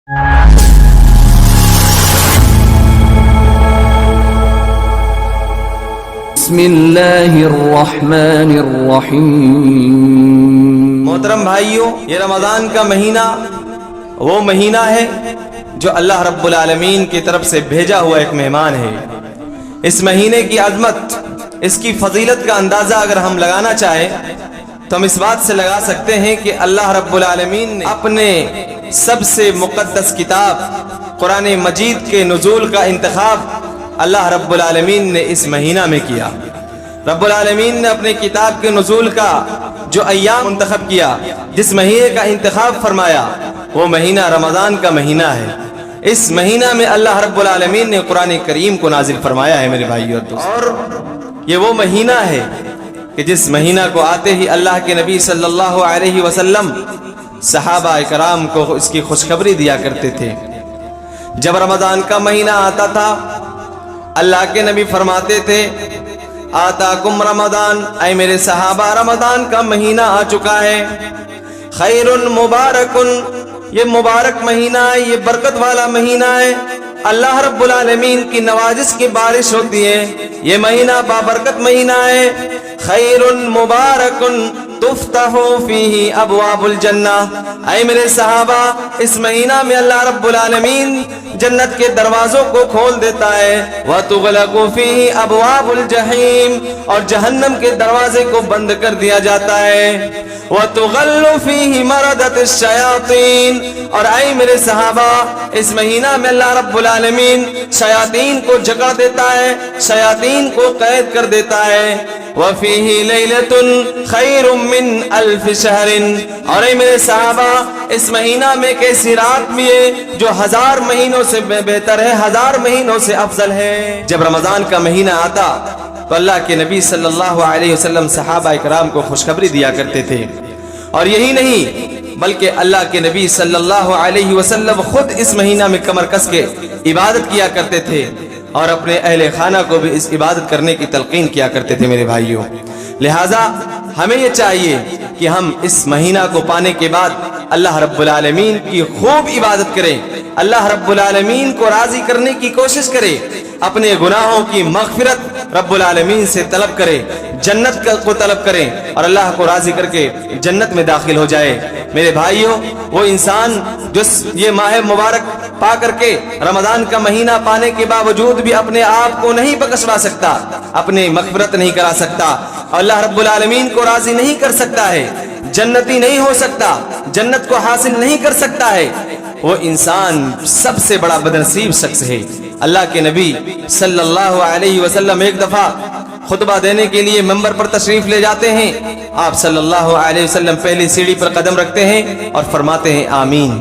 بسم اللہ الرحمن الرحیم۔ محترم بھائیوں، یہ رمضان کا مہینہ وہ مہینہ ہے جو اللہ رب العالمین کی طرف سے بھیجا ہوا ایک مہمان ہے۔ اس مہینے کی عظمت، اس کی فضیلت کا اندازہ اگر ہم لگانا چاہیں تو ہم اس بات سے لگا سکتے ہیں کہ اللہ رب العالمین نے اپنے سب سے مقدس کتاب قرآن مجید کے نزول کا انتخاب اللہ رب العالمین نے اس مہینہ میں کیا۔ رب العالمین نے اپنے کتاب کے نزول کا جو ایام منتخب کیا، جس مہینے کا انتخاب فرمایا، وہ مہینہ رمضان کا مہینہ ہے۔ اس مہینہ میں اللہ رب العالمین نے قرآن کریم کو نازل فرمایا ہے میرے بھائیو اور دوستو۔ اور یہ وہ مہینہ ہے کہ جس مہینہ کو آتے ہی اللہ کے نبی صلی اللہ علیہ وسلم صحابہ کرام کو اس کی خوشخبری دیا کرتے تھے۔ جب رمضان کا مہینہ آتا تھا، اللہ کے نبی فرماتے تھے، آتاکم رمضان، اے میرے صحابہ رمضان کا مہینہ آ چکا ہے، خیر مبارک، یہ مبارک مہینہ ہے، یہ برکت والا مہینہ ہے، اللہ رب العالمین کی نوازش کی بارش ہوتی ہے، یہ مہینہ بابرکت مہینہ ہے، خیر مبارک تفتح فیہ ابواب الجنہ، اے میرے صحابہ اس مہینہ میں اللہ رب العالمین جنت کے دروازوں کو کھول دیتا ہے، وَتُغْلَقُ فِيهِ أَبْوَابُ الْجَحِيمِ، اور جہنم کے دروازے کو بند کر دیا جاتا ہے، وَتُغَلُّ فِيهِ مَرَدَةِ الشَّيَاطِينِ، اور اے میرے صحابہ اس مہینہ میں اللہ رب العالمین شیاطین کو جکڑ دیتا ہے، شیاطین کو قید کر دیتا ہے، وَفِيهِ لَيْلَةٌ خَيْرٌ مِّنْ أَلْفِ شَهْرٍ، اور اے میرے صحابہ اس مہینہ میں ایک ایسی رات بھی ہے جو 1000 مہینوں سے بہتر ہے، 1000 مہینوں سے افضل ہے۔ جب رمضان کا مہینہ آتا تو اللہ کے نبی صلی اللہ علیہ وسلم صحابہ کرام کو خوشخبری دیا کرتے تھے، اور یہی نہیں بلکہ اللہ کے نبی صلی اللہ علیہ وسلم خود اس مہینہ میں کمر کس کے عبادت کیا کرتے تھے، اور اپنے اہل خانہ کو بھی اس عبادت کرنے کی تلقین کیا کرتے تھے میرے بھائیوں۔ لہٰذا ہمیں یہ چاہیے کہ ہم اس مہینہ کو پانے کے بعد اللہ رب العالمین کی خوب عبادت کریں، اللہ رب العالمین کو راضی کرنے کی کوشش کریں، اپنے گناہوں کی مغفرت رب العالمین سے طلب کریں، جنت کو طلب کریں، اور اللہ کو راضی کر کے جنت میں داخل ہو جائے۔ میرے بھائیوں، وہ انسان جو یہ ماہ مبارک پا کر کے رمضان کا مہینہ پانے کے باوجود بھی اپنے آپ کو نہیں بخشوا سکتا، اپنے مغفرت نہیں کرا سکتا، اللہ رب العالمین کو راضی نہیں کر سکتا ہے، جنتی نہیں ہو سکتا، جنت کو حاصل نہیں کر سکتا ہے، وہ انسان سب سے بڑا بدنصیب شخص ہے۔ اللہ کے نبی صلی اللہ علیہ وسلم ایک دفعہ خطبہ دینے کے لیے منبر پر تشریف لے جاتے ہیں، آپ صلی اللہ علیہ وسلم پہلی سیڑھی پر قدم رکھتے ہیں اور فرماتے ہیں آمین،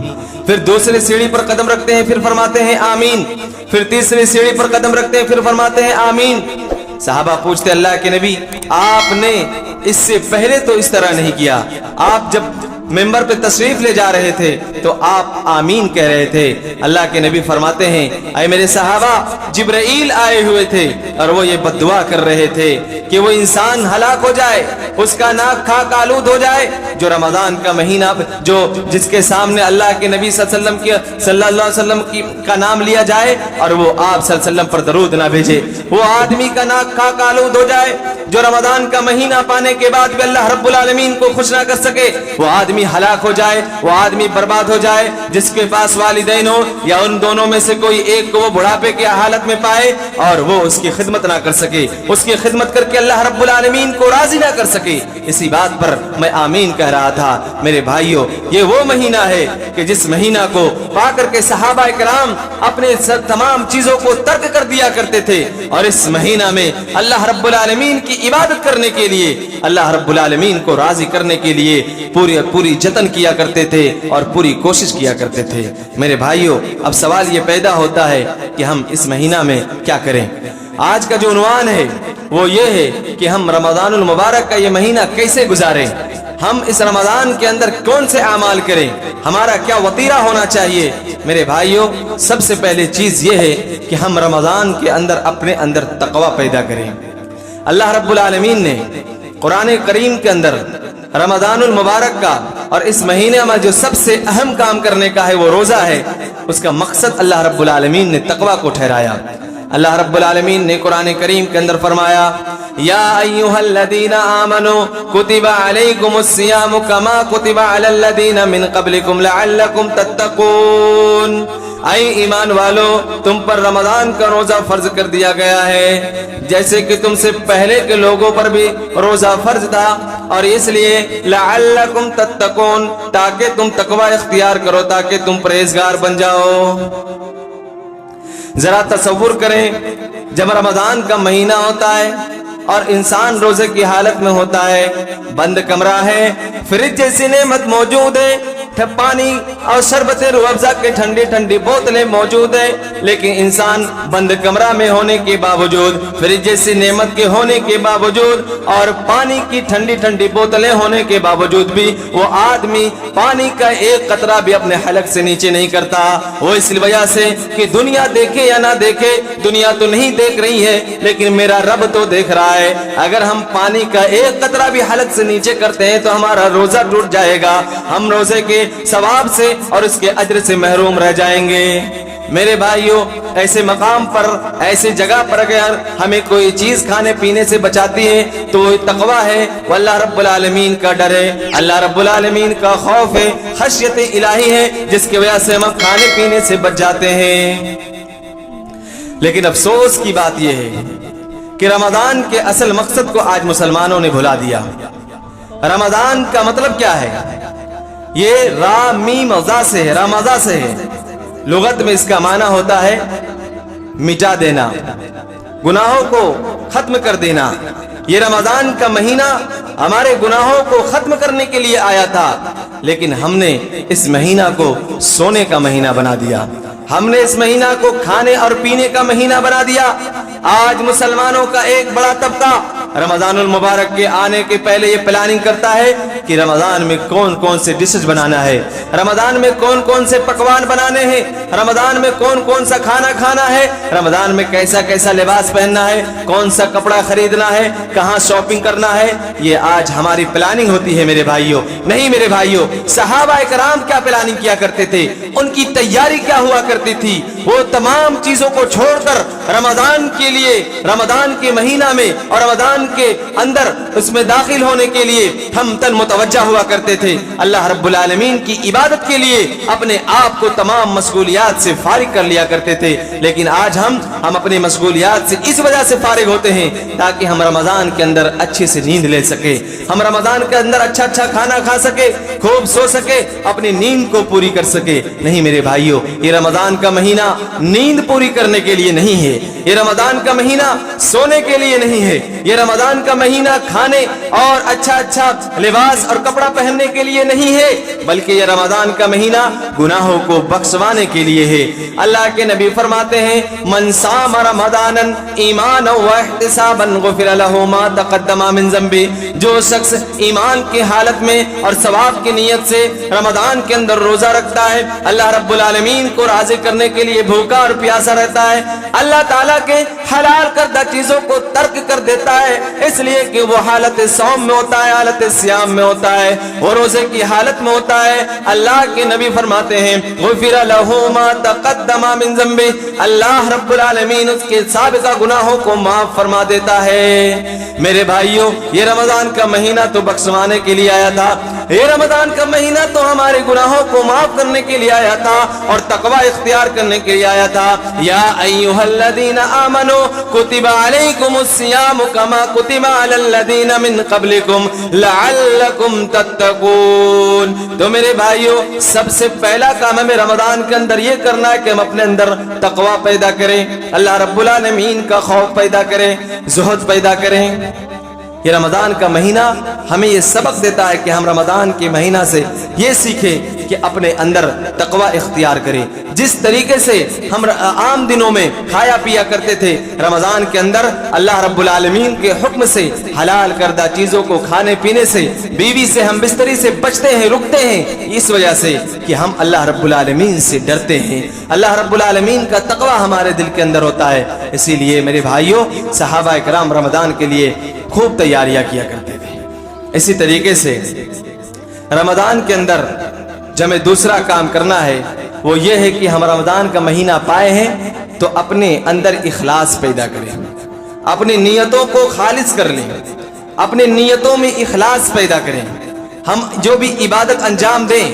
پھر دوسری سیڑھی پر قدم رکھتے ہیں پھر فرماتے ہیں آمین، پھر تیسری سیڑھی پر قدم رکھتے ہیں پھر فرماتے ہیں آمین۔ صحابہ پوچھتے اللہ کے نبی آپ نے اس سے پہلے تو اس طرح نہیں کیا، آپ جب ممبر پہ تشریف لے جا رہے تھے تو آپ آمین کہہ رہے تھے۔ اللہ کے نبی فرماتے ہیں اے میرے صحابہ جبرائیل آئے ہوئے تھے اور وہ یہ بددعا کر رہے تھے کہ وہ انسان ہلاک ہو جائے، اس کا ناک خاک آلود ہو جائے جو رمضان کا مہینہ جو جس کے سامنے اللہ کے نبی صلی اللہ علیہ وسلم کا نام لیا جائے اور وہ آپ صلی اللہ علیہ وسلم پر درود نہ بھیجے، وہ آدمی کا ناک خاک آلود ہو جائے جو رمضان کا مہینہ پانے کے بعد بھی اللہ رب العالمین کو خوش نہ کر سکے، وہ آدمی ہلاک ہو جائے، وہ آدمی برباد ہو جائے جس کے پاس والدین ہو یا ان دونوں میں سے کوئی ایک کو وہ بڑھاپے کی حالت میں پائے اور وہ اس کی خدمت نہ کر سکے، اس کی خدمت کر کے اللہ رب العالمین کو راضی نہ کر سکے۔ اسی بات پر میں آمین کہہ رہا تھا۔ میرے بھائیوں، یہ وہ مہینہ ہے کہ جس مہینہ کو پا کر کے صحابہ کرام اپنے تمام چیزوں کو ترک کر دیا کرتے تھے، اور اس مہینہ میں اللہ رب العالمین کی عبادت کرنے کے لیے، اللہ رب العالمین کو راضی کرنے کے لیے پوری جتن کیا کرتے تھے اور پوری کوشش کیا کرتے تھے۔ میرے بھائیوں، اب سوال یہ پیدا ہوتا ہے کہ ہم اس مہینہ میں کیا کریں؟ آج کا جو عنوان ہے وہ یہ ہے کہ ہم رمضان المبارک کا یہ مہینہ کیسے گزاریں، ہم اس رمضان کے اندر کون سے اعمال کریں، ہمارا کیا وطیرہ ہونا چاہیے۔ میرے بھائیوں، سب سے پہلے چیز یہ ہے کہ ہم رمضان کے اندر اپنے اندر تقوی پیدا کریں۔ اللہ رب العالمین نے قرآن کریم کے اندر رمضان المبارک کا اور اس مہینے میں جو سب سے اہم کام کرنے کا ہے وہ روزہ ہے، اس کا مقصد اللہ رب العالمین نے تقوی کو ٹھہرایا۔ اللہ رب العالمین نے قرآن کریم کے اندر فرمایا یا ایھا الذین آمنوا کتب علیکم الصیام کما کتب علی الذین من قبلکم لعلکم تتقون، اے ایمان والو تم پر رمضان کا روزہ فرض کر دیا گیا ہے جیسے کہ تم سے پہلے کے لوگوں پر بھی روزہ فرض تھا، اور اس لیے لعلکم تتقون تاکہ تم تقوی اختیار کرو، تاکہ تم پرہیزگار بن جاؤ۔ ذرا تصور کریں جب رمضان کا مہینہ ہوتا ہے اور انسان روزے کی حالت میں ہوتا ہے، بند کمرہ ہے، فریج جیسی نعمت موجود ہے، پانی اور شربت روح افزا کے ٹھنڈی ٹھنڈی بوتلیں موجود ہیں، لیکن انسان بند کمرہ میں ہونے کے باوجود، فریج جیسی نعمت کے ہونے کے باوجود اور پانی کی ٹھنڈی ٹھنڈی بوتلیں ہونے کے باوجود بھی وہ آدمی پانی کا ایک قطرہ بھی اپنے حلق سے نیچے نہیں کرتا۔ وہ اس وجہ سے کہ دنیا دیکھے یا نہ دیکھے، دنیا تو نہیں دیکھ رہی ہے لیکن میرا رب تو دیکھ رہا ہے، اگر ہم پانی کا ایک قطرہ بھی حلق سے نیچے کرتے ہیں تو ہمارا روزہ ٹوٹ جائے گا، ہم روزے کے ثواب سے اور اس کے اجر سے محروم رہ جائیں گے۔ میرے بھائیوں، ایسے مقام پر، ایسے جگہ پر اگر ہمیں کوئی چیز کھانے پینے سے بچاتی ہے تو وہ تقوی ہے، وہ اللہ رب العالمین کا ڈر ہے، اللہ رب العالمین کا خوف ہے، خشیت الہی ہے، جس کی وجہ سے ہم کھانے پینے سے بچ جاتے ہیں۔ لیکن افسوس کی بات یہ ہے کہ رمضان کے اصل مقصد کو آج مسلمانوں نے بھلا دیا۔ رمضان کا مطلب کیا ہے؟ یہ را میم زا سے ہے، رمضا سے ہے، لغت میں اس کا معنی ہوتا ہے مٹا دینا، گناہوں کو ختم کر دینا۔ یہ رمضان کا مہینہ ہمارے گناہوں کو ختم کرنے کے لیے آیا تھا، لیکن ہم نے اس مہینہ کو سونے کا مہینہ بنا دیا، ہم نے اس مہینہ کو کھانے اور پینے کا مہینہ بنا دیا۔ آج مسلمانوں کا ایک بڑا طبقہ رمضان المبارک کے آنے کے پہلے یہ پلاننگ کرتا ہے کہ رمضان میں کون کون سے ڈشز بنانا ہے، رمضان میں کون کون سے پکوان بنانے ہیں، رمضان میں کون کون سا کھانا کھانا ہے، رمضان میں کیسا کیسا لباس پہننا ہے، کون سا کپڑا خریدنا ہے، کہاں شاپنگ کرنا ہے۔ یہ آج ہماری پلاننگ ہوتی ہے میرے بھائیوں۔ نہیں میرے بھائیوں، صحابہ کرام کیا پلاننگ کیا کرتے تھے، ان کی تیاری کیا ہوا کرتی تھی؟ وہ تمام چیزوں کو چھوڑ کر رمضان کے لیے، رمضان کے مہینہ میں اور رمضان کے اندر اس میں داخل ہونے کے لیے ہم تن متوجہ ہوا کرتے تھے، اللہ رب العالمین کی عبادت کے لیے اپنے آپ کو تمام مشغولیات سے فارغ کر لیا کرتے تھے۔ لیکن آج ہم اپنی مشغولیات سے اس وجہ سے فارغ ہوتے ہیں تاکہ ہم رمضان کے اندر اچھے سے نیند لے سکے، ہم رمضان کے اندر اچھا کھانا کھا سکے، خوب سو سکے، اپنی نیند کو پوری کر سکے۔ نہیں میرے بھائیوں، یہ رمضان کا مہینہ نیند پوری کرنے کے لیے نہیں ہے، یہ رمضان کا مہینہ سونے کے لیے نہیں ہے، یہ رمضان کا مہینہ کھانے اور اچھا لباس اور کپڑا پہننے کے لیے نہیں ہے، بلکہ یہ رمضان کا مہینہ گناہوں کو بخشوانے کے لیے ہے۔ اللہ کے نبی فرماتے ہیں من صام رمضانا ایمانا واحتسابا غفر له ما تقدم من ذنبه، جو شخص ایمان کی حالت میں اور ثواب کی نیت سے رمضان کے اندر روزہ رکھتا ہے، اللہ رب العالمین کو راضی کرنے کے لیے بھوکا اور پیاسا رہتا ہے، اللہ تعالیٰ کے حلال کردہ چیزوں کو ترک کر دیتا ہے، اس لیے کہ وہ حالت صوم میں ہوتا ہے، حالت صیام میں ہوتا ہے، وہ روزے کی حالت میں ہوتا ہے۔ اللہ کے نبی فرماتے ہیں غفر له ما تقدم من ذنبه، اللہ رب العالمین اس کے سابقہ گناہوں کو معاف فرما دیتا ہے۔ میرے بھائیوں، یہ رمضان کا مہینہ تو بخشوانے کے لیے آیا تھا، یہ رمضان کا مہینہ تو ہمارے گناہوں کو معاف کرنے کے لیے آیا تھا اور تقوی اختیار کرنے کے لیے آیا تھا۔ یا ایھا الذین آمنوا کتب علیکم الصیام کما کتب علی الذین من قبلکم لعلکم تتقون۔ تو میرے بھائیوں، سب سے پہلا کام ہمیں رمضان کے اندر یہ کرنا ہے کہ ہم اپنے اندر تقوی پیدا کریں، اللہ رب العالمین کا خوف پیدا کریں، زہد پیدا کریں۔ یہ رمضان کا مہینہ ہمیں یہ سبق دیتا ہے کہ ہم رمضان کے مہینہ سے یہ سیکھیں کہ اپنے اندر تقوی اختیار کریں۔ جس طریقے سے ہم عام دنوں میں کھایا پیا کرتے تھے، رمضان کے اندر اللہ رب العالمین کے حکم سے حلال کردہ چیزوں کو کھانے پینے سے، بیوی سے ہم بستری سے بچتے ہیں، رکتے ہیں، اس وجہ سے کہ ہم اللہ رب العالمین سے ڈرتے ہیں، اللہ رب العالمین کا تقوی ہمارے دل کے اندر ہوتا ہے۔ اسی لیے میرے بھائیوں، صحابہ کرام رمضان کے لیے خوب تیاریاں کیا کرتے تھے، اسی طریقے سے رمضان کے اندر جو ہمیں دوسرا کام کرنا ہے وہ یہ ہے کہ ہم رمضان کا مہینہ پائے ہیں تو اپنے اندر اخلاص پیدا کریں، اپنی نیتوں کو خالص کر لیں، اپنی نیتوں میں اخلاص پیدا کریں۔ ہم جو بھی عبادت انجام دیں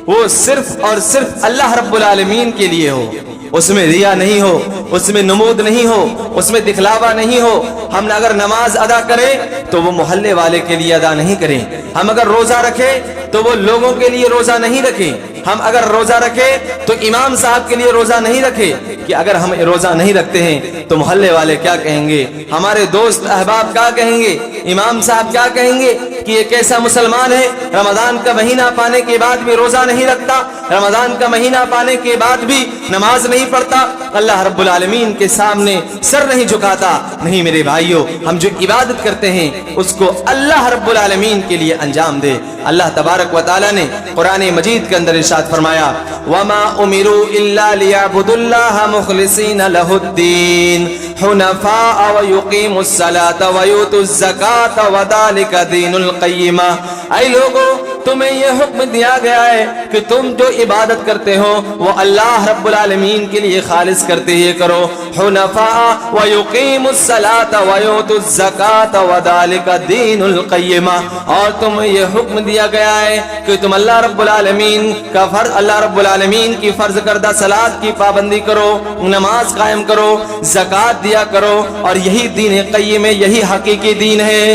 وہ صرف اور صرف اللہ رب العالمین کے لیے ہو، اس میں ریا نہیں ہو، اس میں نمود نہیں ہو، اس میں دکھلاوا نہیں ہو۔ ہم اگر نماز ادا کریں تو وہ محلے والے کے لیے ادا نہیں کریں، ہم اگر روزہ رکھیں تو وہ لوگوں کے لیے روزہ نہیں رکھیں، ہم اگر روزہ رکھیں تو امام صاحب کے لیے روزہ نہیں رکھیں کہ اگر ہم روزہ نہیں رکھتے ہیں تو محلے والے کیا کہیں گے، ہمارے دوست احباب کیا کہیں گے، امام صاحب کیا کہیں گے کہ یہ کیسا مسلمان ہے، رمضان کا مہینہ پانے کے بعد بھی روزہ نہیں رکھتا، رمضان کا مہینہ پانے کے بعد بھی نماز نہیں پڑھتا، اللہ رب العالمین کے سامنے سر نہیں جھکاتا۔ نہیں میرے بھائیوں، ہم جو عبادت کرتے ہیں اس کو اللہ رب العالمین کے لیے انجام دے۔ اللہ تبارک و تعالی نے قرآن مجید کے اندر ارشاد فرمایا وَمَا أُمِرُوا إِلَّا لِيَعْبُدُوا اللَّهَ مُخْلِصِينَ لَهُ الدِّينَ حُنَفَاءَ وَيُقِيمُوا الصَّلَاةَ وَيُؤْتُوا الزَّكَاةَ وَذَلِكَ دِينُ الْقَيِّمَةِ۔ اے لوگو، تمہیں یہ حکم دیا گیا ہے کہ تم جو عبادت کرتے ہو وہ اللہ رب العالمین کے لیے خالص کرتے ہی کرو۔ حنفاء وَيُقِيمُوا الصَّلَاةَ وَيُؤْتُوا الزَّكَاةَ وَذَلِكَ دِينُ الْقَيِّمَةِ۔ اور تمہیں یہ حکم دیا گیا ہے کہ تم اللہ رب العالمین کا فرض، اللہ رب العالمین کی فرض کردہ صلاۃ کی پابندی کرو، نماز قائم کرو، زکوٰۃ دیا کرو، اور یہی دین قیم ہے، یہی حقیقی دین ہے۔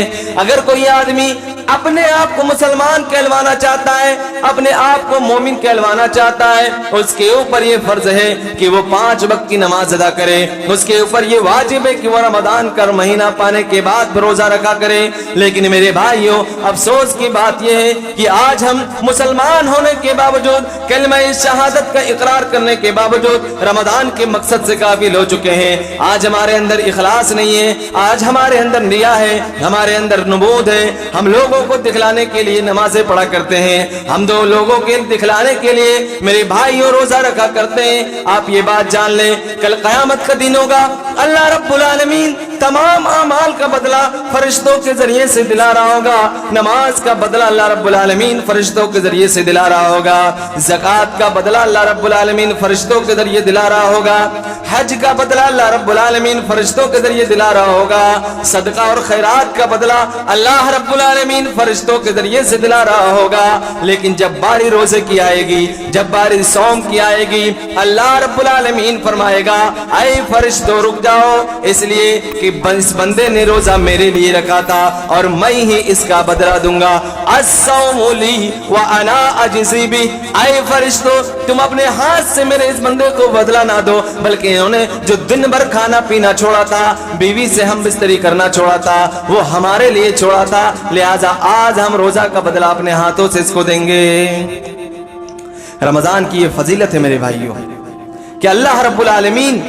اگر کوئی آدمی اپنے آپ کو مسلمان کہلوانا چاہتا ہے، اپنے آپ کو مومن کہلوانا چاہتا ہے، اس کے اوپر یہ فرض ہے کہ وہ 5 وقت کی نماز ادا کرے، اس کے اوپر یہ واجب ہے کہ وہ رمضان کا مہینہ پانے کے بعد روزہ رکھا کرے۔ لیکن میرے بھائیوں، افسوس کی بات یہ ہے کہ آج ہم مسلمان ہونے کے باوجود، کلمہ شہادت کا اقرار کرنے کے باوجود رمضان کے مقصد سے غافل ہو چکے ہیں۔ آج ہمارے اندر اخلاص نہیں ہے، آج ہمارے اندر ریا ہے، ہمارے اندر نمود ہے۔ ہم لوگوں کو دکھلانے کے لیے نمازیں پڑھا کرتے ہیں، ہم دو لوگوں کے دکھلانے کے لیے میرے بھائیوں روزہ رکھا کرتے ہیں۔ آپ یہ بات جان لیں، کل قیامت کا دن ہوگا، اللہ رب العالمین تمام اعمال کا بدلہ فرشتوں کے ذریعے سے دلا رہا ہوگا۔ نماز کا بدلہ اللہ رب العالمین فرشتوں کے ذریعے سے دلا رہا ہوگا، زکوٰۃ کا بدلہ اللہ رب العالمین فرشتوں کے ذریعے دلا رہا ہوگا، حج کا بدلہ اللہ رب العالمین فرشتوں کے ذریعے دلا رہا ہوگا، صدقہ اور خیرات کا بدلہ اللہ رب العالمین فرشتوں کے ذریعے سے دلا رہا ہوگا۔ لیکن جب باری روزے کی آئے گی، جب باری صوم کی آئے گی، اللہ رب العالمین فرمائے گا اے فرشتوں رک جاؤ، اس لیے کہ اس بندے نے روزہ میرے لیے رکھا تھا اور میں ہی اس کا بدلہ دوں گا۔ الصوم لی وانا اجزی بہ۔ اے فرشتوں، تم اپنے ہاتھ سے میرے اس بندے کو بدلہ نہ دو، بلکہ انہوں نے جو دن بھر کھانا پینا چھوڑا تھا، بیوی سے ہم بستری کرنا چھوڑا تھا، وہ ہمارے لیے چھوڑا تھا، لہذا آج ہم روزہ کا بدلہ اپنے ہاتھوں سے اس کو دیں گے۔ رمضان کی یہ فضیلت ہے میرے بھائیوں کہ اللہ رب العالمین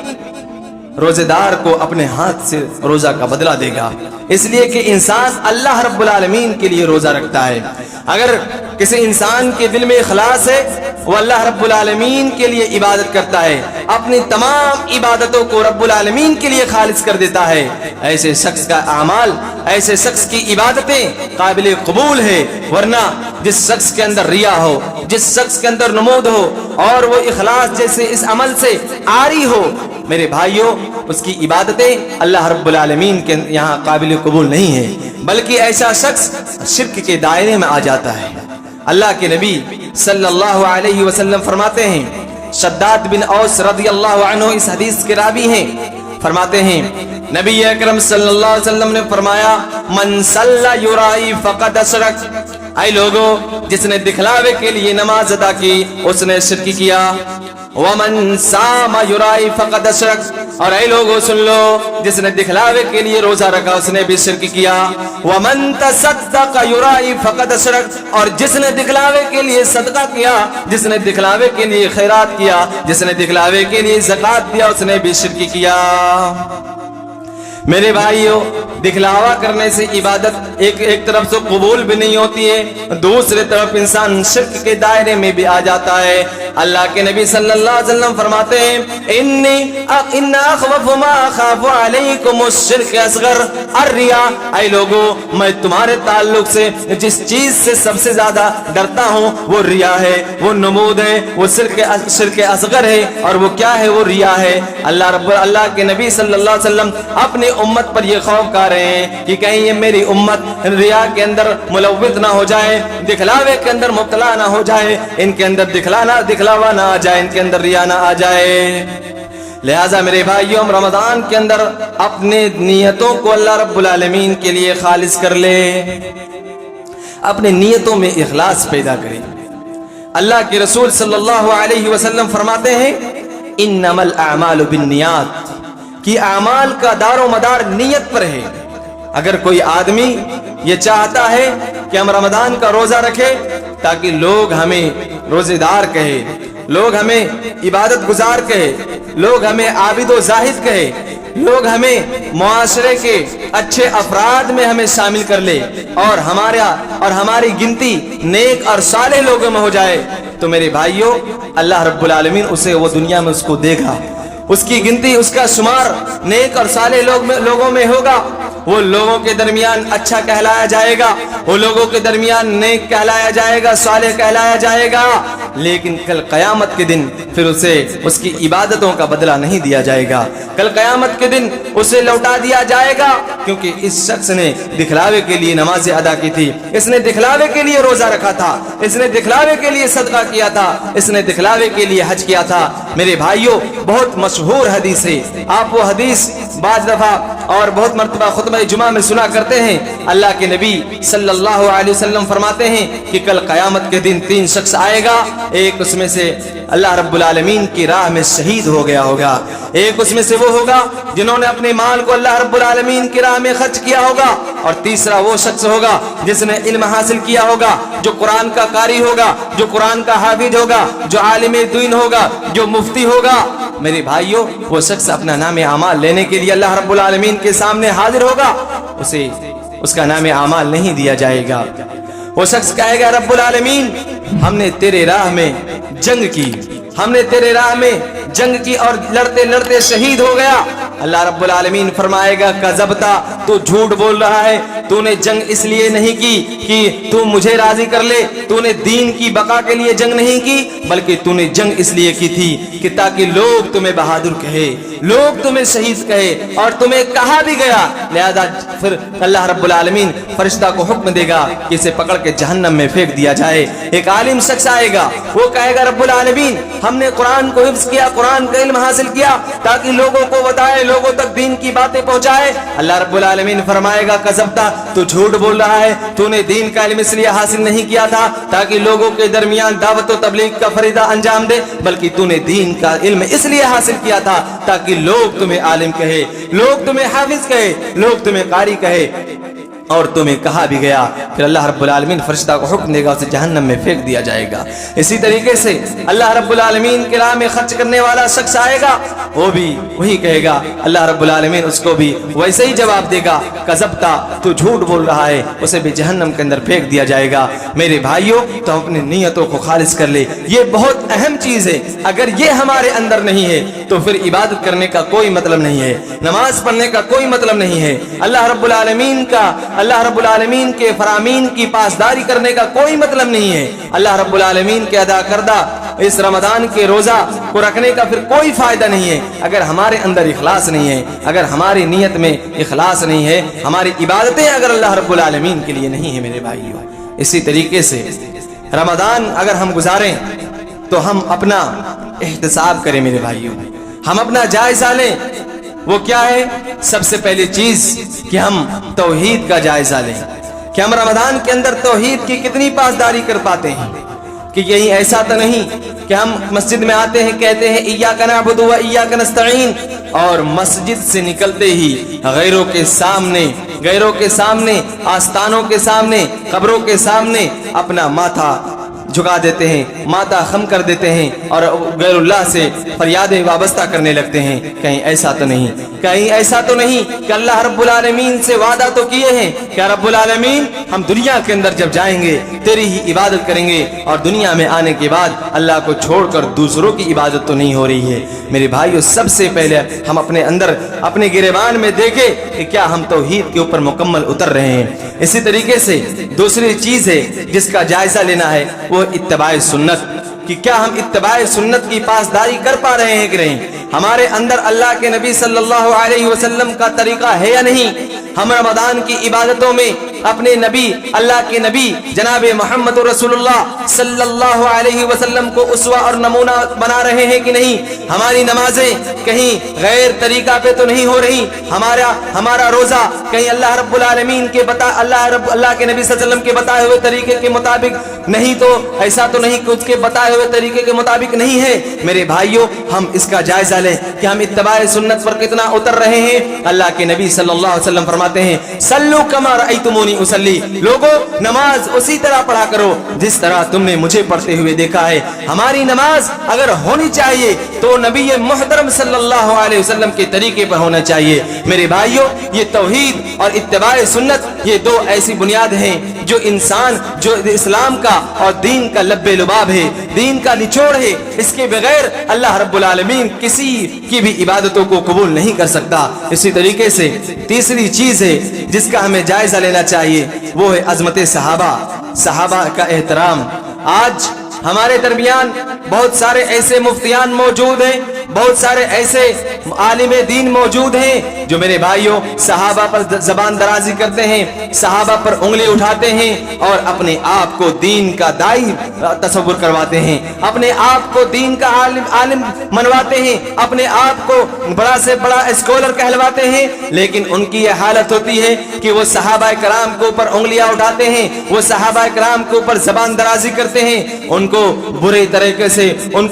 روزے دار کو اپنے ہاتھ سے روزہ کا بدلہ دے گا، اس لیے کہ انسان اللہ رب العالمین کے لیے روزہ رکھتا ہے۔ اگر کسی انسان کے دل میں اخلاص ہے، وہ اللہ رب العالمین کے لیے عبادت کرتا ہے، اپنی تمام عبادتوں کو رب العالمین کے لیے خالص کر دیتا ہے، ایسے شخص کا اعمال، ایسے شخص کی عبادتیں قابل قبول ہے۔ ورنہ جس شخص کے اندر ریا ہو، جس شخص کے اندر نمود ہو اور وہ اخلاص جیسے اس عمل سے عاری ہو، میرے بھائیوں، اس کی عبادتیں اللہ رب العالمین کے یہاں قابل قبول نہیں ہے، بلکہ ایسا شخص شرک کے دائرے میں آ جاتا ہے۔ اللہ کے نبی صلی اللہ علیہ وسلم فرماتے ہیں، شداد بن اوس رضی اللہ عنہ اس حدیث کے راوی ہیں، فرماتے ہیں نبی اکرم صلی اللہ علیہ وسلم نے فرمایا من صلی یرائی فقد اشرک۔ اے لوگوں، جس نے دکھلاوے کے لیے نماز ادا کی اس نے شرک کیا۔ ومن صام یرائی فقد اشرک، اور اے لوگوں سن لو، جس نے دکھلاوے کے لیے روزہ رکھا اس نے بھی شرک کیا۔ ومن تصدق یرائی فقد اشرک، اور جس نے دکھلاوے کے لیے صدقہ کیا، جس نے دکھلاوے کے لیے خیرات کیا، جس نے دکھلاوے کے لیے زکوٰۃ دیا، اس نے بھی شرک کیا۔ میرے بھائیوں، دکھلاوا کرنے سے عبادت ایک طرف سے قبول بھی نہیں ہوتی ہے، دوسرے طرف انسان شرک کے دائرے میں بھی آ جاتا ہے۔ اللہ کے نبی صلی اللہ علیہ وسلم فرماتے ہیں ان اخوف ما اخاف علیکم الشرک اصغر الریا، اے لوگو میں تمہارے تعلق سے جس چیز سے سب سے زیادہ ڈرتا ہوں وہ ریا ہے، وہ نمود ہے، وہ شرک اصغر ہے، اور وہ کیا ہے؟ وہ ریا ہے۔ اللہ کے نبی صلی اللہ علیہ وسلم اپنی امت پر یہ خوف کھا رہے ہیں کہ کہیں یہ میری امت ریا کے اندر ملوث نہ ہو جائے، دکھلاوے کے اندر مبتلا نہ ہو جائے، ان کے اندر دکھلاوا نہ آ جائے، ان کے اندر ریا نہ آ جائے۔ لہٰذا میرے بھائیوں، رمضان کے اندر اپنے نیتوں کو اللہ رب العالمین کے لیے خالص کر لے، اپنے نیتوں میں اخلاص پیدا کریں۔ اللہ کے رسول صلی اللہ علیہ وسلم فرماتے ہیں انما الاعمال بالنیات، کہ اعمال کا دار و مدار نیت پر ہے۔ اگر کوئی آدمی یہ چاہتا ہے کہ ہم رمضان کا روزہ رکھے تاکہ لوگ ہمیں روزے دار کہے، لوگ ہمیں عبادت گزار کہے، لوگ ہمیں عابد و زاہد کہے، لوگ ہمیں معاشرے کے اچھے افراد میں ہمیں شامل کر لے، اور ہماری گنتی نیک اور صالح لوگوں میں ہو جائے، تو میرے بھائیوں اللہ رب العالمین وہ دنیا میں اس کو دے گا، اس کی گنتی، اس کا شمار نیک اور صالح لوگوں میں ہوگا، وہ لوگوں کے درمیان اچھا کہلایا جائے گا، وہ لوگوں کے درمیان نیک کہلایا جائے گا، صالح کہلایا جائے گا، لیکن کل قیامت کے دن پھر اسے اس کی عبادتوں کا بدلہ نہیں دیا جائے گا، کل قیامت کے دن اسے لوٹا دیا جائے گا، کیونکہ اس شخص نے دکھلاوے کے لیے نمازیں ادا کی تھی، اس نے دکھلاوے کے لیے روزہ رکھا تھا، اس نے دکھلاوے کے لیے صدقہ کیا تھا، اس نے دکھلاوے کے لیے حج کیا تھا۔ میرے بھائیوں، بہت مشہور حدیث ہے، آپ وہ حدیث بعض دفعہ اور بہت مرتبہ خطبہ جمعہ میں سنا کرتے ہیں۔ اللہ کے نبی صلی اللہ علیہ وسلم فرماتے ہیں کہ کل قیامت کے دن 3 شخص آئے گا، ایک اس میں سے اللہ رب العالمین کی راہ میں شہید ہو گیا ہوگا، ایک اس میں سے وہ ہوگا جنہوں نے اپنے مال کو اللہ رب العالمین کی راہ میں خرچ کیا ہوگا، اور تیسرا وہ شخص ہوگا جس نے علم حاصل کیا ہوگا، جو قرآن کا قاری ہوگا، جو قرآن کا حافظ ہوگا، جو عالم دین ہوگا، جو مفتی ہوگا۔ میرے بھائیوں، وہ شخص اپنا نام اعمال لینے کے لیے اللہ رب العالمین کے سامنے حاضر ہوگا، اسے اس کا نام اعمال نہیں دیا جائے گا۔ وہ شخص کہے گا رب العالمین ہم نے تیرے راہ میں جنگ کی، ہم نے تیرے راہ میں جنگ کی اور لڑتے لڑتے شہید ہو گیا۔ اللہ رب العالمین فرمائے گا کذبتا، تو جھوٹ بول رہا ہے، تو نے جنگ اس لیے نہیں کی کہ تو مجھے راضی کر لے، تو نے دین کی بقا کے لیے جنگ نہیں کی، بلکہ تو نے جنگ اس لیے کی تھی کہ تاکہ لوگ تمہیں بہادر کہے، لوگ تمہیں شہید کہے، اور تمہیں کہا بھی گیا۔ لہذا پھر اللہ رب العالمین فرشتہ کو حکم دے گا کہ اسے پکڑ کے جہنم میں پھینک دیا جائے۔ ایک عالم شخص آئے گا، وہ کہے گا رب العالمین ہم نے قرآن کو حفظ کیا، قرآن کا علم حاصل کیا تاکہ لوگوں کو بتائے، لوگوں تک دین کی باتیں پہنچائے۔ اللہ رب العالمین فرمائے گا کذبتا، تو جھوٹ بول رہا ہے، تو نے دین کا علم اس لیے حاصل نہیں کیا تھا تاکہ لوگوں کے درمیان دعوت و تبلیغ کا فریضہ انجام دے، بلکہ تو نے دین کا علم اس لیے حاصل کیا تھا تاکہ لوگ تمہیں عالم کہے، لوگ تمہیں حافظ کہے، لوگ تمہیں قاری کہے، اور تمہیں کہا بھی گیا۔ پھر اللہ رب العالمین فرشتہ کو حکم دے گا، اسے جہنم میں پھینک دیا جائے گا۔ اسی طریقے سے اللہ رب العالمین کی راہ میں خرچ کرنے والا شخص آئے گا، وہ بھی وہی کہے گا، اللہ رب العالمین اس کو بھی ویسے ہی جواب دے گا کذبتا، تو جھوٹ بول رہا ہے، اسے بھی جہنم کے اندر پھینک دیا جائے گا۔ میرے بھائیوں، تو ہم اپنی نیتوں کو خالص کر لے، یہ بہت اہم چیز ہے۔ اگر یہ ہمارے اندر نہیں ہے تو پھر عبادت کرنے کا کوئی مطلب نہیں ہے، نماز پڑھنے کا کوئی مطلب نہیں ہے، اللہ رب العالمین کے فرامین کی پاسداری کرنے کا کوئی مطلب نہیں ہے، اللہ رب العالمین کے ادا کردہ اس رمضان کے روزہ کو رکھنے کا پھر کوئی فائدہ نہیں ہے اگر ہمارے اندر اخلاص نہیں ہے، اگر ہماری نیت میں اخلاص نہیں ہے، ہماری عبادتیں اگر اللہ رب العالمین کے لیے نہیں ہے۔ میرے بھائیوں، اسی طریقے سے رمضان اگر ہم گزاریں تو ہم اپنا احتساب کریں۔ میرے بھائیوں، ہم اپنا جائزہ لیں۔ وہ کیا ہے؟ سب سے پہلی چیز کہ ہم توحید کا جائزہ لیں کہ ہم رمضان کے اندر توحید کی کتنی پاسداری کر پاتے ہیں، کہ یہی ایسا تو نہیں کہ ہم مسجد میں آتے ہیں، کہتے ہیں ایاک نعبد و ایاک نستعین، اور مسجد سے نکلتے ہی غیروں کے سامنے، آستانوں کے سامنے، قبروں کے سامنے اپنا ماتھا جھکا دیتے ہیں, ماتھا خم کر دیتے ہیں اور غیر اللہ سے فریادیں وابستہ کرنے لگتے ہیں. کہیں ایسا تو نہیں, کہیں ایسا تو نہیں کہ اللہ رب العالمین سے وعدہ تو کیے ہیں کہ رب العالمین ہم دنیا کے اندر جب جائیں گے تیری ہی عبادت کریں گے, اور دنیا میں آنے کے بعد اللہ کو چھوڑ کر دوسروں کی عبادت تو نہیں ہو رہی ہے. میرے بھائیو, سب سے پہلے ہم اپنے اندر اپنے گریبان میں دیکھیں کہ کیا ہم توحید کے اوپر مکمل اتر رہے ہیں. اسی طریقے سے دوسری چیز ہے جس کا جائزہ لینا ہے وہ اتباع سنت, کہ کیا ہم اتباع سنت کی پاسداری کر پا رہے ہیں کہ نہیں. ہمارے اندر اللہ کے نبی صلی اللہ علیہ وسلم کا طریقہ ہے یا نہیں. ہم رمضان کی عبادتوں میں اپنے نبی, اللہ کے نبی جناب محمد رسول اللہ صلی اللہ علیہ وسلم کو اسوہ اور نمونہ بنا رہے ہیں کہ نہیں. ہماری نمازیں کہیں غیر طریقہ پہ تو نہیں ہو رہی, ہمارا روزہ کہیں اللہ رب العالمین کے اللہ کے نبی صلی اللہ علیہ وسلم کے بتائے ہوئے طریقے کے مطابق نہیں, تو ایسا تو نہیں کہ اس کے بتائے ہوئے طریقے کے مطابق نہیں ہے. میرے بھائیوں, ہم اس کا جائزہ لیں کہ ہم اتباع سنت پر کتنا اتر رہے ہیں. اللہ کے نبی صلی اللہ علیہ وسلم فرماتے ہیں صلو کما رأیتمونی اصلی, لوگوں نماز اسی طرح پڑھا کرو جس طرح تم نے مجھے پڑھتے ہوئے دیکھا ہے. ہماری نماز اگر ہونی چاہیے تو نبی محترم صلی اللہ علیہ وسلم کے طریقے پر ہونا چاہیے. میرے بھائیوں, یہ توحید اور اتباع سنت یہ دو ایسی بنیاد ہیں جو اسلام کا اور دین کا لب لباب ہے, دین کا نچوڑ ہے. اس کے بغیر اللہ رب العالمین کسی کی بھی عبادتوں کو قبول نہیں کر سکتا. اسی طریقے سے تیسری چیز ہے جس کا ہمیں جائزہ لینا چاہیے وہ ہے عظمت صحابہ کا احترام. آج ہمارے درمیان بہت سارے ایسے مفتیان موجود ہیں, بہت سارے ایسے عالم دین موجود ہیں جو میرے بھائیوں صحابہ پر زبان درازی کرتے ہیں, صحابہ پر انگلی اٹھاتے ہیں اور اپنے آپ کو دین کا دائی تصور کرواتے ہیں, اپنے آپ کو دین کا عالم منواتے ہیں, اپنے آپ کو بڑا سے بڑا اسکالر کہلواتے ہیں. لیکن ان کی یہ حالت ہوتی ہے کہ وہ صحابہ کرام کے اوپر انگلیاں اٹھاتے ہیں, وہ صحابہ کرام کے اوپر زبان درازی کرتے ہیں, ان کو برے طریقے سے ان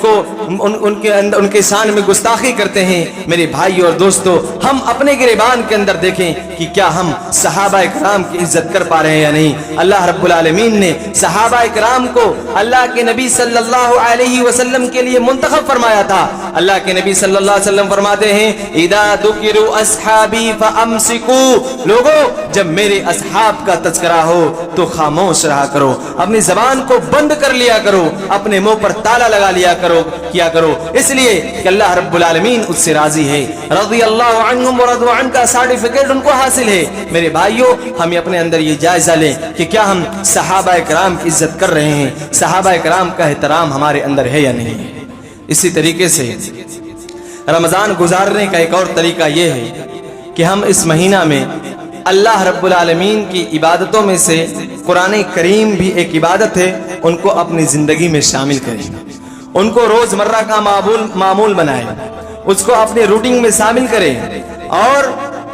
کے شان میں گستاخی کرتے ہیں. میرے بھائیو اور دوستو, ہم اپنے گریبان کے اندر دیکھیں کہ کیا ہم صحابہ کرام کی عزت کر پا رہے ہیں یا نہیں. اللہ رب العالمین نے صحابہ کرام کو اللہ کے نبی صلی اللہ علیہ وسلم کے لیے منتخب فرمایا تھا. اللہ کے نبی صلی اللہ علیہ وسلم فرماتے ہیں اذا ذکروا اصحابی فامسکوا, لوگوں جب میرے اصحاب کا تذکرہ ہو تو خاموش رہا کرو, اپنی زبان کو بند کر لیا کرو, اپنے منہ پر تالا لگا کیا کرو, اس لیے کہ اللہ رب العالمین اس سے راضی ہے. رضی اللہ عنہم ورضوا عنہ کا سرٹیفکیٹ ان کو حاصل ہے. میرے بھائیوں, ہم اپنے اندر یہ جائزہ لیں کہ کیا ہم صحابہ کرام کی عزت کر رہے ہیں, صحابہ کرام کا احترام ہمارے اندر ہے یا نہیں. اسی طریقے سے رمضان گزارنے کا ایک اور طریقہ یہ ہے کہ ہم اس مہینہ میں اللہ رب العالمین کی عبادتوں میں سے قرآن کریم بھی ایک عبادت ہے, ان کو اپنی زندگی میں شامل کریں, ان کو روزمرہ کا معمول بنائیں, اس کو اپنے روٹین میں شامل کریں اور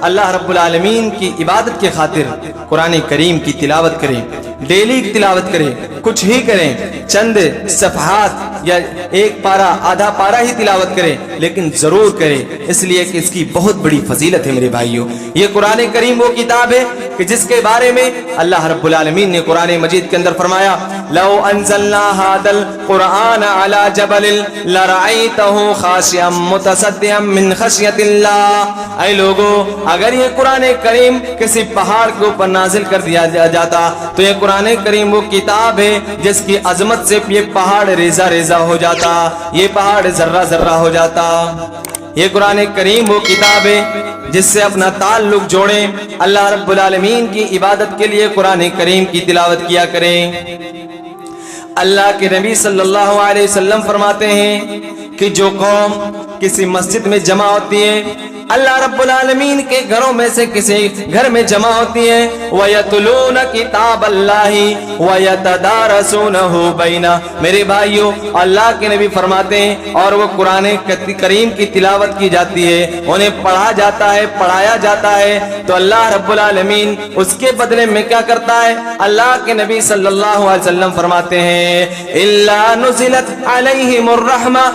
اللہ رب العالمین کی عبادت کے خاطر قرآن کریم کی تلاوت کریں. ڈیلی تلاوت کریں, کچھ ہی کریں, چند صفحات یا ایک پارہ آدھا پارہ ہی تلاوت کریں, لیکن ضرور کریں, اس لیے کہ اس کی بہت بڑی فضیلت ہے. میرے بھائیوں, یہ قرآن کریم وہ کتاب ہے کہ جس کے بارے میں اللہ رب العالمین نے قرآن مجید کے اندر فرمایا لو انزلنا هذا القرآن على جبل لرأيته خاشعا متصدعا من خشیۃ اللہ. اے لوگو, اگر یہ قرآن کریم کسی پہاڑ کے اوپر نازل کر دیا جاتا تو یہ قرآن کریم وہ کتاب ہے جس کی عظمت سے یہ پہاڑ ریزہ ریزہ ہو جاتا, یہ پہاڑ ذرہ ذرہ ہو جاتا. یہ قرآن کریم وہ کتاب ہے جس سے اپنا تعلق جوڑیں, اللہ رب العالمین کی عبادت کے لیے قرآن کریم کی تلاوت کیا کریں. اللہ کے نبی صلی اللہ علیہ وسلم فرماتے ہیں کہ جو قوم کسی مسجد میں جمع ہوتی ہے, اللہ رب العالمین کے گھروں میں سے کسی گھر میں جمع ہوتی ہے, وَيَتْلُونَ كِتَابَ اللَّهِ وَيَتَدَارَسُونَهُ بَيْنَهُمْ. میرے بھائیو, اللہ کے نبی فرماتے ہیں اور وہ قرآن کریم کی تلاوت کی جاتی ہے, انہیں پڑھا جاتا ہے, پڑھایا جاتا ہے, تو اللہ رب العالمین اس کے بدلے میں کیا کرتا ہے. اللہ کے نبی صلی اللہ علیہ وسلم فرماتے ہیں إِلَّا نُزِلَتْ عَلَيْهِمُ الرَّحْمَةُ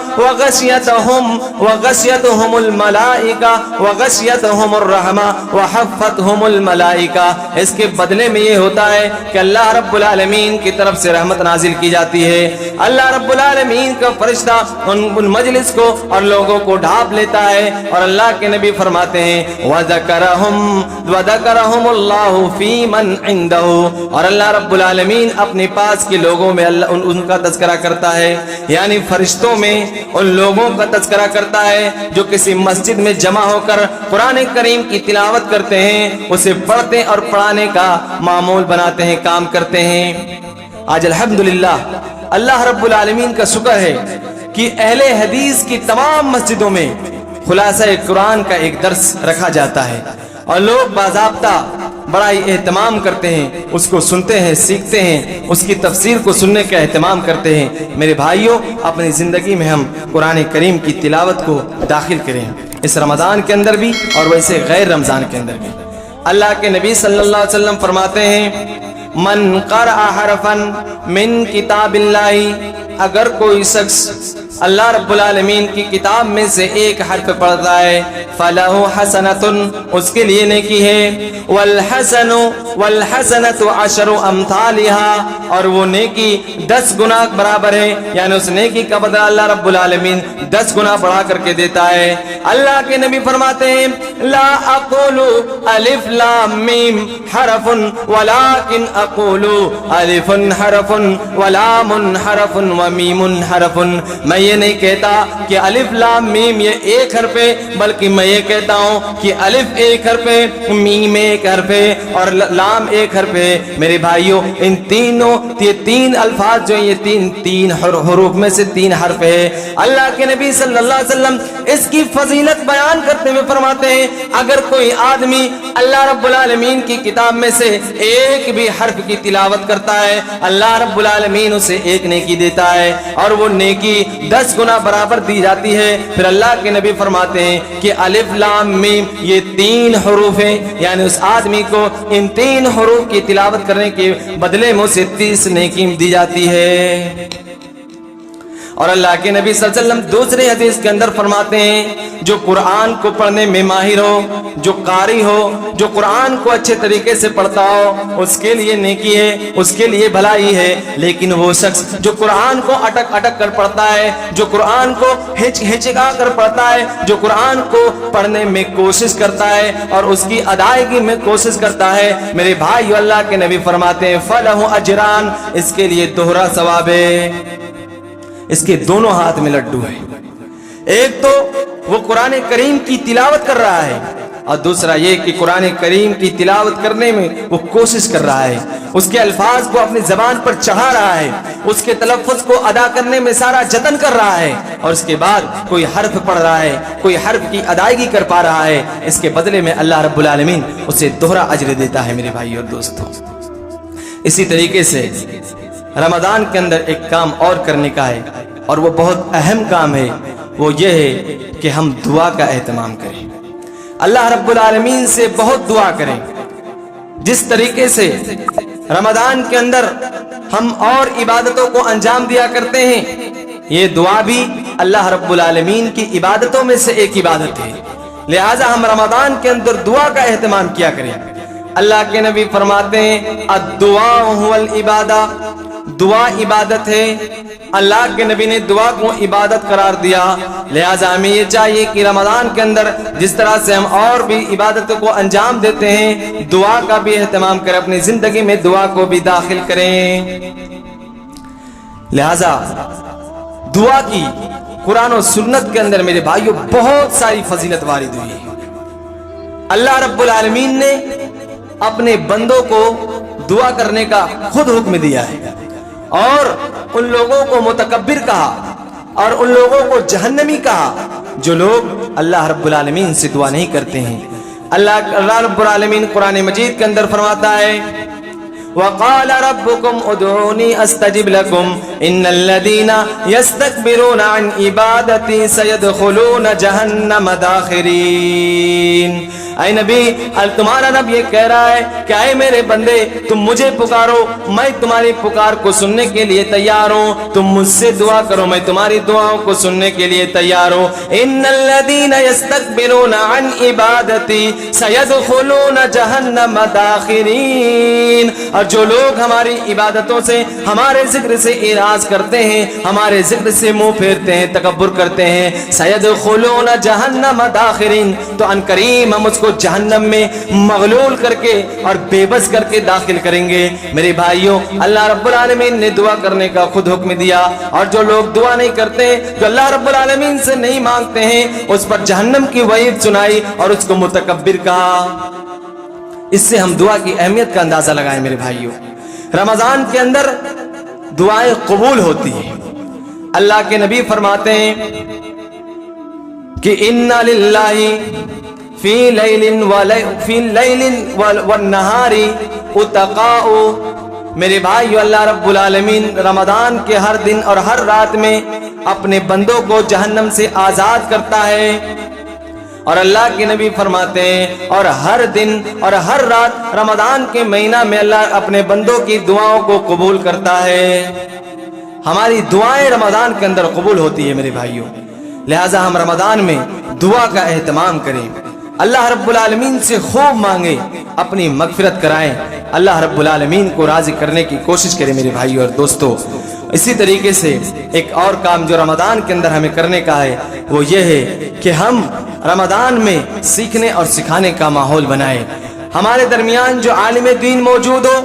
وَغَشِيَتْهُمُ الْمَلَائِكَةُ وغشيتهم الرحمة وحفتهم الملائكة. اس کے بدلے میں یہ ہوتا ہے کہ اللہ رب العالمین کی طرف سے رحمت نازل کی جاتی ہے. اللہ رب العالمین کا فرشتہ ان مجلس کو اور لوگوں کو ڈھانپ لیتا ہے. اور اللہ کے نبی فرماتے ہیں وَذَكَرَهُمُ اللَّهُ فِي مَنْ عِنْدَهُ. اور اللہ رب العالمین اپنے پاس کے لوگوں میں ان کا تذکرہ کرتا ہے، یعنی فرشتوں میں ان لوگوں کا تذکرہ کرتا ہے جو کسی مسجد میں جمع ہو کر قرآن کریم کی تلاوت کرتے ہیں، اسے پڑھتے اور پڑھانے کا معمول بناتے ہیں، کام کرتے ہیں. آج الحمدللہ اللہ رب العالمین کا شکر ہے کہ اہل حدیث کی تمام مسجدوں میں خلاصہ قرآن کا ایک درس رکھا جاتا ہے اور لوگ باضابطہ بڑا ہی اہتمام کرتے ہیں، اس کو سنتے ہیں، سیکھتے ہیں، اس کی تفسیر کو سننے کا اہتمام کرتے ہیں. میرے بھائیوں، اپنی زندگی میں ہم قرآن کریم کی تلاوت کو داخل کریں، اس رمضان کے اندر بھی اور ویسے غیر رمضان کے اندر بھی. اللہ کے نبی صلی اللہ علیہ وسلم فرماتے ہیں من قرأ حرفا من کتاب اللہ، اگر کوئی شخص اللہ رب العالمین کی کتاب میں سے ایک حرف پڑھتا ہے فَلَهُ حَسَنَةٌ، اس کے لیے نیکی ہے. وَالْحَسَنَةُ عَشْرُ أَمْثَالِهَا، اور وہ نیکی 10 گنا برابر ہے، یعنی اس نیکی کا بدلہ اللہ رب العالمین 10 گنا بڑھا کر کے دیتا ہے. اللہ کے نبی فرماتے ہیں لا اقول الف لام میم حرف ولكن اقول الف حرف ولام حرف ومیم حرف. میں یہ نہیں کہتا کہ الف لام میم یہ ایک حرف ہے، بلکہ میں یہ کہتا ہوں کہ الف ایک حرف ہے، میم ایک حرف ہے اور لام ایک حرف ہے. میرے بھائیوں، ان یہ تین الفاظ جو ہیں، یہ تین حروف میں سے 3 حرف ہے. اللہ کے نبی صلی اللہ علیہ وسلم اس کی فضیلت بیان کرتے ہوئے فرماتے ہیں اگر کوئی آدمی اللہ رب العالمین کی کتاب میں سے ایک بھی حرف کی تلاوت کرتا ہے، اللہ رب العالمین اسے ایک نیکی دیتا ہے اور وہ نیکی 10 گنا برابر دی جاتی ہے. پھر اللہ کے نبی فرماتے ہیں کہ الف لام میم یہ 3 حروف ہیں، یعنی اس آدمی کو ان 3 حروف کی تلاوت کرنے کے بدلے میں اسے 30 نیکی دی جاتی ہے. اور اللہ کے نبی صلی اللہ علیہ وسلم دوسری حدیث کے اندر فرماتے ہیں جو قرآن کو پڑھنے میں ماہر ہو، جو قاری ہو، جو قرآن کو اچھے طریقے سے پڑھتا ہو، اس کے لیے نیکی ہے، اس کے لیے بھلائی ہے. لیکن وہ شخص جو قرآن کو اٹک کر پڑھتا ہے، جو قرآن کو ہچکا کر پڑھتا ہے، جو قرآن کو پڑھنے میں کوشش کرتا ہے اور اس کی ادائیگی میں کوشش کرتا ہے، میرے بھائی اللہ کے نبی فرماتے ہیں فَلَهُ أَجْرَانِ، اس کے لیے دوہرا ثواب ہے. اس کے دونوں ہاتھ میں لڈو ہے، ایک تو وہ قرآن کریم کی تلاوت کر رہا ہے اور دوسرا یہ کہ قرآن کریم کی تلاوت کرنے میں وہ کوشش کر رہا ہے، اس کے الفاظ کو اپنی زبان پر چڑھا رہا ہے، اس کے تلفظ کو ادا کرنے میں سارا جتن کر رہا ہے اور اس کے بعد کوئی حرف پڑھ رہا ہے، کوئی حرف کی ادائیگی کر پا رہا ہے. اس کے بدلے میں اللہ رب العالمین اسے دوہرا اجر دیتا ہے. میرے بھائی اور دوستوں، اسی طریقے سے رمضان کے اندر ایک کام اور کرنے کا ہے اور وہ بہت اہم کام ہے، وہ یہ ہے کہ ہم دعا کا اہتمام کریں، اللہ رب العالمین سے بہت دعا کریں. جس طریقے سے رمضان کے اندر ہم اور عبادتوں کو انجام دیا کرتے ہیں، یہ دعا بھی اللہ رب العالمین کی عبادتوں میں سے ایک عبادت ہے. لہٰذا ہم رمضان کے اندر دعا کا اہتمام کیا کریں. اللہ کے نبی فرماتے ہیں الدعاء هو العبادہ، دعا عبادت ہے. اللہ کے نبی نے دعا کو عبادت قرار دیا. لہٰذا ہمیں یہ چاہیے کہ رمضان کے اندر جس طرح سے ہم اور بھی عبادتوں کو انجام دیتے ہیں، دعا کا بھی اہتمام کریں، اپنی زندگی میں دعا کو بھی داخل کریں. لہٰذا دعا کی قرآن و سنت کے اندر میرے بھائیوں بہت ساری فضیلت وارد ہوئی ہے. اللہ رب العالمین نے اپنے بندوں کو دعا کرنے کا خود حکم دیا ہے اور ان لوگوں کو متکبر کہا اور ان لوگوں کو جہنمی کہا جو لوگ اللہ رب العالمین سے دعا نہیں کرتے ہیں. اللہ رب العالمین قرآن مجید کے اندر فرماتا ہے وَقَالَ رَبُّكُمْ اُدْعُونِي أَسْتَجِبْ لَكُمْ إِنَّ الَّذِينَ يَسْتَكْبِرُونَ عَنْ عِبَادَتِي سَيَدْخُلُونَ جَهَنَّمَ دَاخِرِينَ. اے نبی تمہارا رب یہ کہہ رہا ہے کہ اے میرے بندے تم مجھے پکارو، میں تمہاری پکار کو سننے کے لیے تیار ہوں، تم مجھ سے دعا کرو میں تمہاری دعاؤں کو سننے کے لیے تیار ہوں۔ ان الذین یستکبرون عن عبادتی سیدخلون جہنم داخرین، اور جو لوگ ہماری عبادتوں سے ہمارے ذکر سے اعراض کرتے ہیں، ہمارے ذکر سے منہ پھیرتے ہیں، تکبر کرتے ہیں، سیدخلون جہنم داخرین، تو ان قریب ہم اس کو جہنم میں مغلول کر کے اور بے بس کر کے داخل کریں گے۔ میرے بھائیوں، اللہ رب العالمین نے دعا کرنے کا خود حکم دیا، اور جو لوگ دعا نہیں کرتے، جو اللہ رب العالمین سے نہیں مانگتے ہیں، اس پر جہنم کی وعید سنائی اور اس کو متکبر کہا۔ اس سے ہم دعا کی اہمیت کا اندازہ لگائیں میرے بھائیوں۔ رمضان کے اندر دعائیں قبول ہوتی ہیں۔ اللہ کے نبی فرماتے ہیں کہ ان للہ فی لیل والنہار اتقاء، میرے بھائیو اللہ رب العالمین رمضان کے ہر دن اور ہر رات میں اپنے بندوں کو جہنم سے آزاد کرتا ہے، اور اللہ کے نبی فرماتے ہیں اور ہر دن اور ہر رات رمضان کے مہینہ میں اللہ اپنے بندوں کی دعاؤں کو قبول کرتا ہے۔ ہماری دعائیں رمضان کے اندر قبول ہوتی ہے میرے بھائیوں، لہٰذا ہم رمضان میں دعا کا اہتمام کریں، اللہ رب العالمین سے خوب مانگیں، اپنی مغفرت کرائیں، اللہ رب العالمین کو راضی کرنے کی کوشش کریں میرے بھائیوں اور دوستو۔ اسی طریقے سے ایک اور کام جو رمضان کے اندر ہمیں کرنے کا ہے وہ یہ ہے کہ ہم رمضان میں سیکھنے اور سکھانے کا ماحول بنائیں۔ ہمارے درمیان جو عالم دین موجود ہو،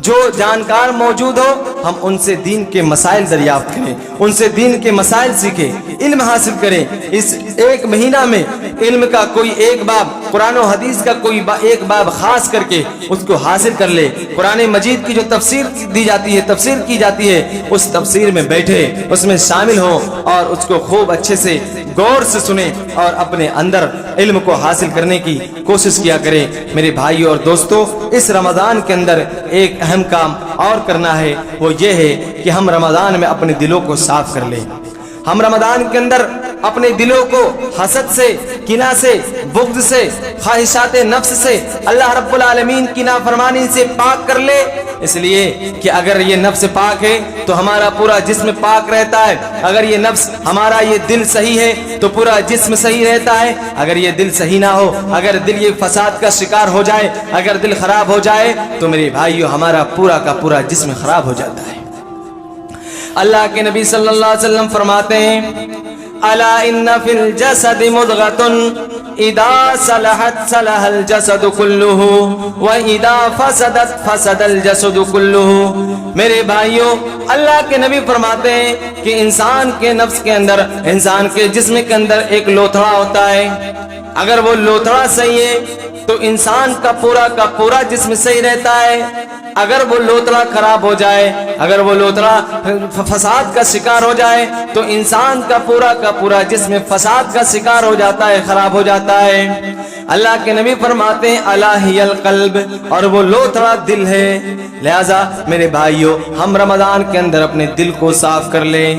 جو جانکار موجود ہو، ہم ان سے دین کے مسائل دریافت کریں، ان سے دین کے مسائل سیکھیں، علم حاصل کریں۔ اس ایک مہینہ میں علم کا کوئی ایک باب، قرآن و حدیث کا کوئی ایک باب خاص کر کے اس کو حاصل کر لے۔ قرآن مجید کی جو تفسیر دی جاتی ہے، تفسیر کی جاتی ہے، اس تفسیر میں بیٹھے، اس میں شامل ہو اور اس کو خوب اچھے سے غور سے سنیں اور اپنے اندر علم کو حاصل کرنے کی کوشش کیا کریں۔ میرے بھائیو اور دوستو، اس رمضان کے اندر ایک اہم کام اور کرنا ہے، وہ یہ ہے کہ ہم رمضان میں اپنے دلوں کو صاف کر لیں۔ ہم رمضان کے اندر اپنے دلوں کو حسد سے، کینہ سے، بغض سے، خواہشات نفس سے، اللہ رب العالمین کی نافرمانی سے پاک کر لے، اس لیے کہ اگر یہ نفس پاک ہے تو ہمارا پورا جسم پاک رہتا ہے، اگر یہ نفس ہمارا یہ دل صحیح ہے تو پورا جسم صحیح رہتا ہے، اگر یہ دل صحیح نہ ہو، اگر دل یہ فساد کا شکار ہو جائے، اگر دل خراب ہو جائے تو میرے بھائیو ہمارا پورا کا پورا جسم خراب ہو جاتا ہے۔ اللہ کے نبی صلی اللہ علیہ وسلم فرماتے ہیں الا ان فی الجسد مضغۃ اذا صلحت صلح الجسد كله واذا فسدت فسد الجسد كله۔ میرے بھائیوں، اللہ کے نبی فرماتے ہیں کہ انسان کے نفس کے اندر، انسان کے جسم کے اندر ایک لوتھڑا ہوتا ہے، اگر وہ لوتھڑا صحیح ہے تو انسان کا پورا جسم صحیح رہتا ہے، اگر وہ لوتھڑا خراب ہو جائے، اگر وہ لوتھڑا فساد کا شکار ہو جائے تو انسان کا پورا جسم فساد کا شکار ہو جاتا ہے، خراب ہو جاتا ہے۔ اللہ کے نبی فرماتے ہیں الا ہی القلب، اور وہ لوتھڑا دل ہے۔ لہذا میرے بھائیوں، ہم رمضان کے اندر اپنے دل کو صاف کر لیں،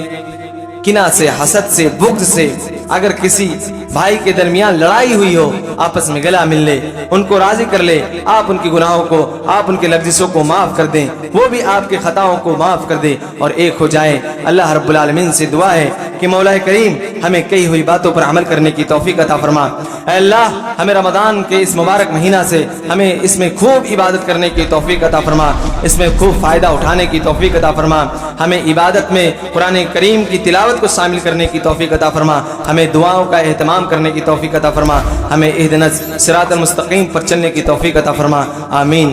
کینہ سے، حسد سے، بغض سے۔ اگر کسی بھائی کے درمیان لڑائی ہوئی ہو، آپس میں گلا مل لے، ان کو راضی کر لے، آپ ان کی گناہوں کو، آپ ان کے لغزشوں کو معاف کر دیں، وہ بھی آپ کے خطاؤں کو معاف کر دے اور ایک ہو جائیں۔ اللہ رب العالمین سے دعا ہے کہ مولا کریم ہمیں کئی ہوئی باتوں پر عمل کرنے کی توفیق عطا فرما۔ اے اللہ، ہمیں رمضان کے اس مبارک مہینہ سے ہمیں اس میں خوب عبادت کرنے کی توفیق عطا فرما، اس میں خوب فائدہ اٹھانے کی توفیق عطا فرما، ہمیں عبادت میں قرآن کریم کی تلاوت کو شامل کرنے کی توفیق عطا فرما، ہمیں دعاؤں کا اہتمام کرنے کی توفیق عطا فرما، ہمیں اہدنا الصراط المستقیم پر چلنے کی توفیق عطا فرما، آمین۔